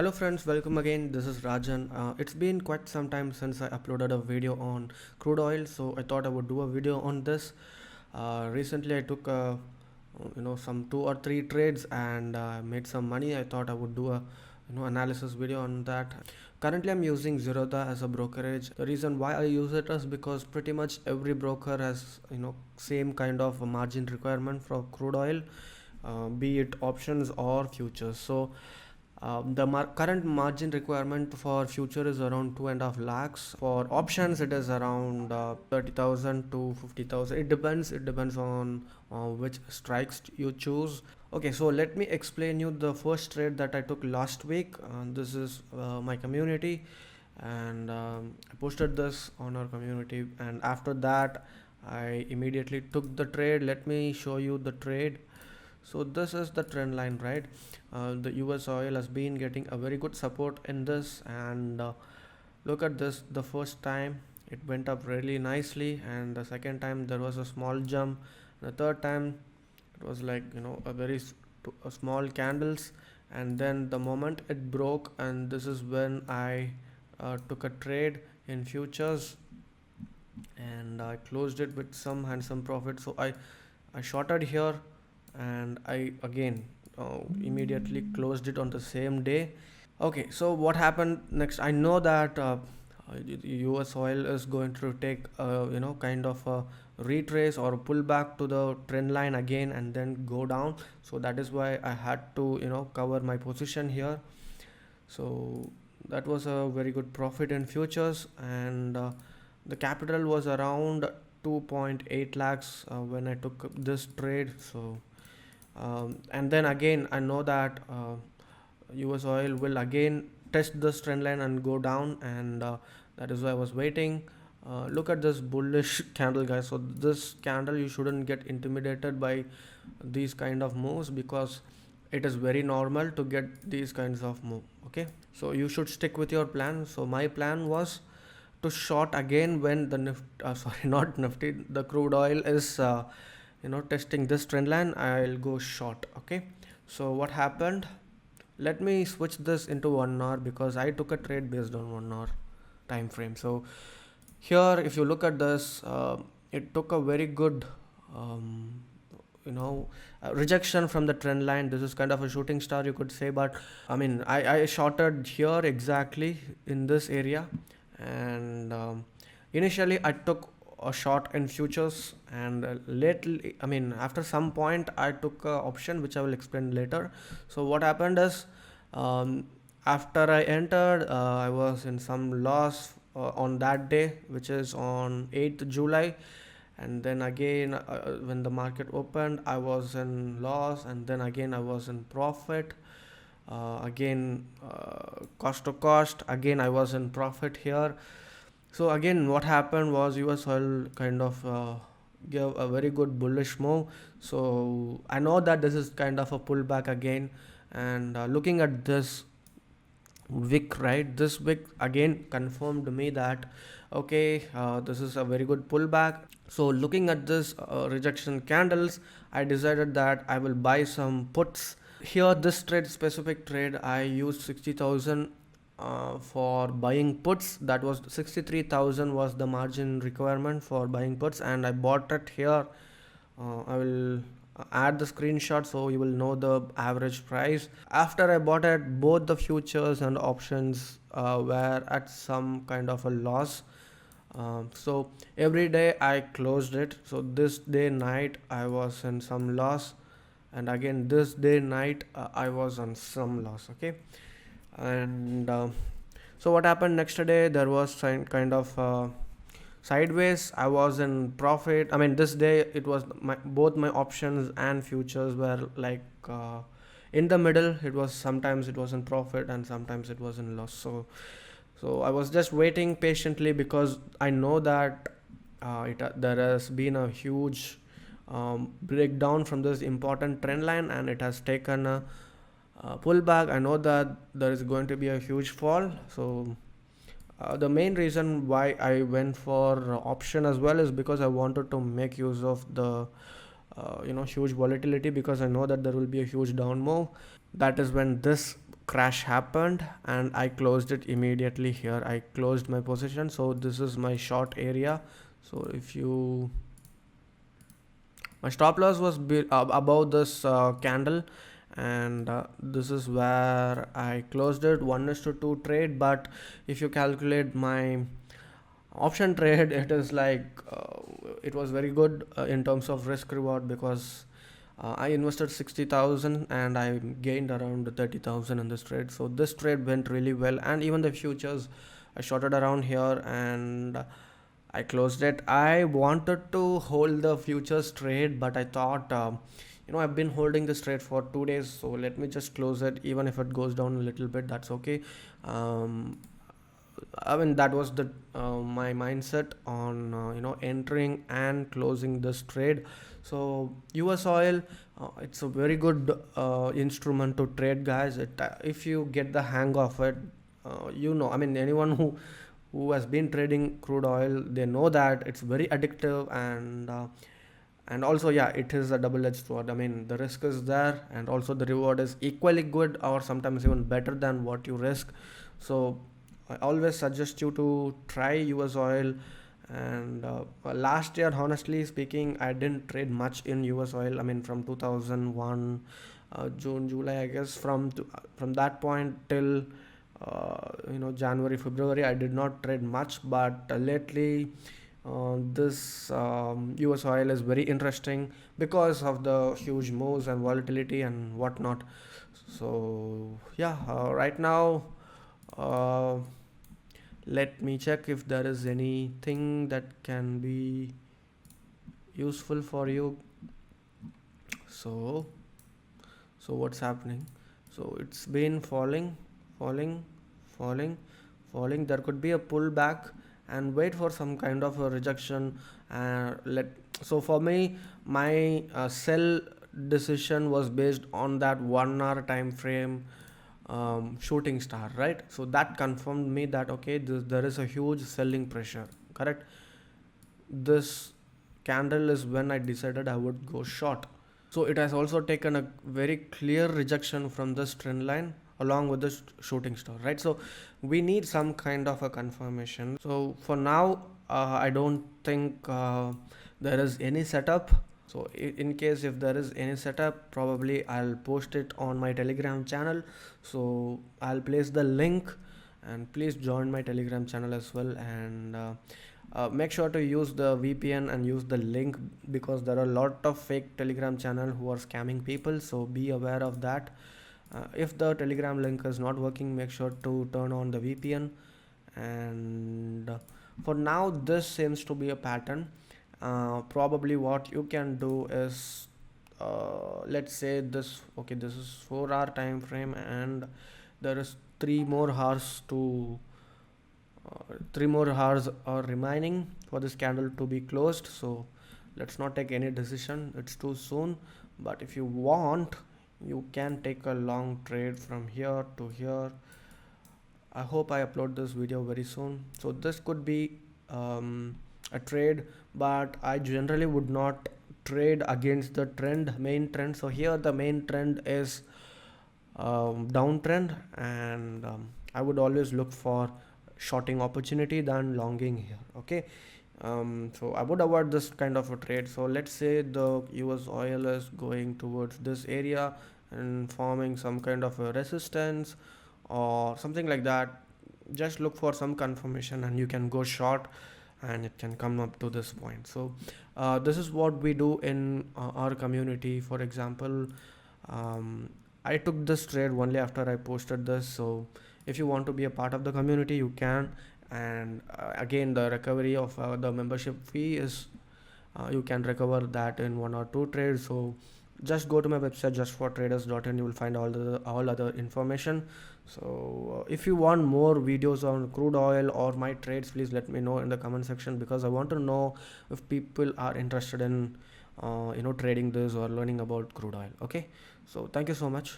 Hello friends, welcome again. This is Rajan. It's been quite some time since I uploaded a video on crude oil, so I thought I would do a video on this. Recently, I took some 2 or 3 trades and made some money. I thought I would do a analysis video on that. Currently, I'm using Zerodha as a brokerage. The reason why I use it is because pretty much every broker has same kind of a margin requirement for crude oil, be it options or futures. So the current margin requirement for future is around 2.5 lakhs. For options, it is around 30,000 to 50,000. It depends. It depends on which strikes you choose. Okay, so let me explain you the first trade that I took last week. This is my community, and I posted this on our community. And after that, I immediately took the trade. Let me show you the trade. So this is the trend line, right? The US oil has been getting a very good support in this, and look at this. The first time it went up really nicely, and the second time there was a small jump. The third time it was like a small candles, and then the moment it broke, and this is when I took a trade in futures, and I closed it with some handsome profit. So I shorted here, and I again immediately closed it on the same day. Okay, so what happened next? I know that US oil is going to take kind of a retrace or a pullback to the trend line again and then go down. So that is why I had to cover my position here. So that was a very good profit in futures, and the capital was around 2.8 lakhs when I took this trade. So and then again I know that US oil will again test this trend line and go down, and that is why I was waiting. Look at this bullish candle, guys. So this candle, you shouldn't get intimidated by these kind of moves, because it is very normal to get these kinds of move. Okay, so you should stick with your plan. So my plan was to short again when the not nifty, the crude oil is testing this trend line. I'll go short. Okay, so what happened? Let me switch this into 1 hour, because I took a trade based on 1 hour time frame. So here, if you look at this, it took a very good rejection from the trend line. This is kind of a shooting star, you could say, but I mean, I shorted here exactly in this area, and initially I took a short in futures, and lately, I mean, after some point I took a option, which I will explain later. So what happened is, after I entered, I was in some loss on that day, which is on 8th July, and then again when the market opened, I was in loss, and then again I was in profit. Again, cost to cost, again I was in profit here. So again, what happened was US oil kind of gave a very good bullish move. So I know that this is kind of a pullback again, and looking at this wick, right? This wick again confirmed me that okay, this is a very good pullback. So looking at this rejection candles, I decided that I will buy some puts. Here, this trade, specific trade, I used 60,000 for buying puts. That was 63,000 was the margin requirement for buying puts, and I bought it here. I will add the screenshot so you will know the average price. After I bought it, both the futures and options were at some kind of a loss. So every day I closed it. So this day night I was in some loss, and again this day night I was on some loss. Okay, and so what happened next day? There was kind of sideways. I was in profit. I mean, this day it was both my options and futures were like in the middle. It was sometimes it was in profit and sometimes it was in loss. So I was just waiting patiently, because I know that there has been a huge breakdown from this important trend line, and it has taken a pullback. I know that there is going to be a huge fall. So the main reason why I went for option as well is because I wanted to make use of the huge volatility, because I know that there will be a huge down move. That is when this crash happened and I closed it immediately. Here I closed my position, so this is my short area. So if you, my stop loss was above this candle, and this is where I closed it. 1:2 trade, but if you calculate my option trade, it is like it was very good in terms of risk reward, because I invested 60,000 and I gained around 30,000 in this trade. So this trade went really well, and even the futures I shorted around here and I closed it. I wanted to hold the futures trade, but I thought, I've been holding this trade for 2 days, so let me just close it. Even if it goes down a little bit, that's okay. Um, I mean, that was the my mindset on entering and closing this trade. So US oil, it's a very good instrument to trade, guys. If you get the hang of it, I mean, anyone who has been trading crude oil, they know that it's very addictive, and also, yeah, it is a double-edged sword. I mean, the risk is there, and also the reward is equally good, or sometimes even better than what you risk. So I always suggest you to try US oil. And last year, honestly speaking, I didn't trade much in US oil. I mean, from 2001, June, July, I guess, from that point till January, February, I did not trade much. But lately, this US oil is very interesting because of the huge moves and volatility and whatnot. So yeah, right now, uh, let me check if there is anything that can be useful for you. So, so what's happening? So it's been falling, falling, falling, falling. There could be a pullback and wait for some kind of a rejection. Let So for me, my sell decision was based on that 1 hour time frame shooting star, right? So that confirmed me that okay, there is a huge selling pressure, correct? This candle is when I decided I would go short. So it has also taken a very clear rejection from this trend line along with this shooting star, right? So we need some kind of a confirmation. So for now, I don't think there is any setup. So in case if there is any setup, probably I'll post it on my Telegram channel. So I'll place the link, and please join my Telegram channel as well. And make sure to use the VPN and use the link, because there are a lot of fake Telegram channel who are scamming people. So be aware of that. If the Telegram link is not working, make sure to turn on the VPN. And for now, this seems to be a pattern. Probably what you can do is, let's say this, okay, this is 4 hour time frame, and there is 3 more hours to 3 more hours are remaining for this candle to be closed. So let's not take any decision, it's too soon. But if you want, you can take a long trade from here to here. I hope I upload this video very soon. So this could be a trade, but I generally would not trade against the main trend. So here the main trend is downtrend, and I would always look for shorting opportunity than longing here. Okay. So I would avoid this kind of a trade. So let's say the US oil is going towards this area and forming some kind of a resistance or something like that. Just look for some confirmation and you can go short, and it can come up to this point. So this is what we do in our community. For example, I took this trade only after I posted this. So if you want to be a part of the community, you can. And again, the recovery of the membership fee is you can recover that in 1 or 2 trades. So just go to my website, justfortraders.in. You will find all other information. So if you want more videos on crude oil or my trades, please let me know in the comment section, because I want to know if people are interested in trading this or learning about crude oil. Okay, so thank you so much.